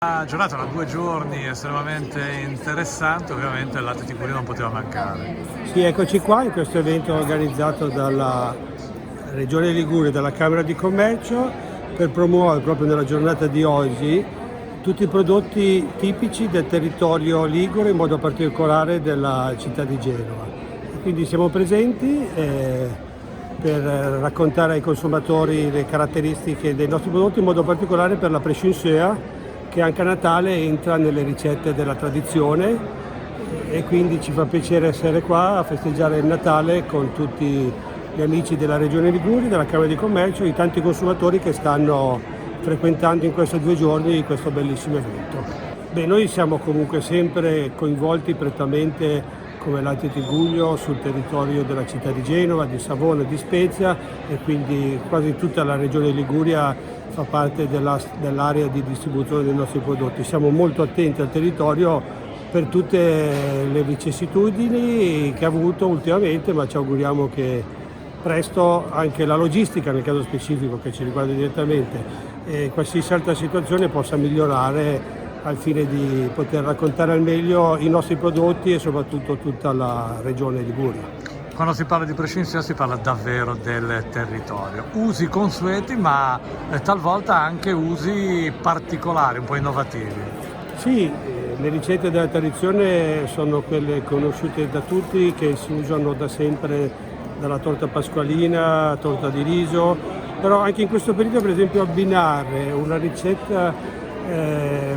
La giornata da 2 giorni estremamente interessante, ovviamente il latte Tigullio non poteva mancare. Sì, eccoci qua in questo evento organizzato dalla Regione Liguria e dalla Camera di Commercio per promuovere proprio nella giornata di oggi tutti i prodotti tipici del territorio ligure, in modo particolare della città di Genova. Quindi siamo presenti per raccontare ai consumatori le caratteristiche dei nostri prodotti, in modo particolare per la prescinsea, che anche a Natale entra nelle ricette della tradizione, e quindi ci fa piacere essere qua a festeggiare il Natale con tutti gli amici della Regione Liguria, della Camera di Commercio e i tanti consumatori che stanno frequentando in questi 2 giorni questo bellissimo evento. Beh, noi siamo comunque sempre coinvolti prettamente come Latte Tigullio sul territorio della città di Genova, di Savona, di Spezia, e quindi quasi tutta la Regione Liguria fa parte dell'area di distribuzione dei nostri prodotti. Siamo molto attenti al territorio per tutte le vicissitudini che ha avuto ultimamente, ma ci auguriamo che presto anche la logistica, nel caso specifico che ci riguarda direttamente, e qualsiasi altra situazione possa migliorare al fine di poter raccontare al meglio i nostri prodotti e soprattutto tutta la Regione Liguria. Quando si parla di prescinsea si parla davvero del territorio. Usi consueti, ma talvolta anche usi particolari, un po' innovativi. Sì, le ricette della tradizione sono quelle conosciute da tutti, che si usano da sempre, dalla torta pasqualina, torta di riso, però anche in questo periodo, per esempio, abbinare una ricetta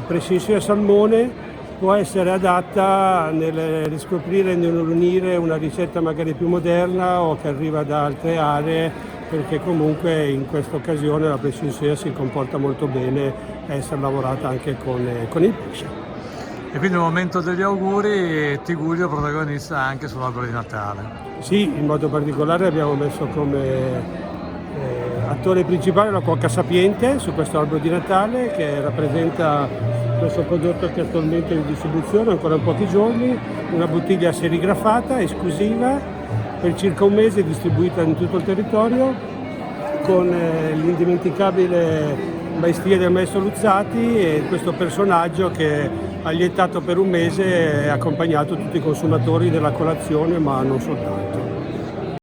prescinsea salmone può essere adatta nel riscoprire e nell'unire una ricetta magari più moderna o che arriva da altre aree, perché comunque in questa occasione la prescinsea si comporta molto bene a essere lavorata anche con il pesce. E quindi nel momento degli auguri, Tigullio protagonista anche sull'albero di Natale. Sì, in modo particolare abbiamo messo come attore principale la cuoca sapiente su questo albero di Natale, che rappresenta questo prodotto che attualmente è in distribuzione ancora in pochi giorni, una bottiglia serigrafata esclusiva per circa un mese, distribuita in tutto il territorio, con l'indimenticabile maestria del maestro Luzzati e questo personaggio che ha lietato per un mese e ha accompagnato tutti i consumatori della colazione, ma non soltanto.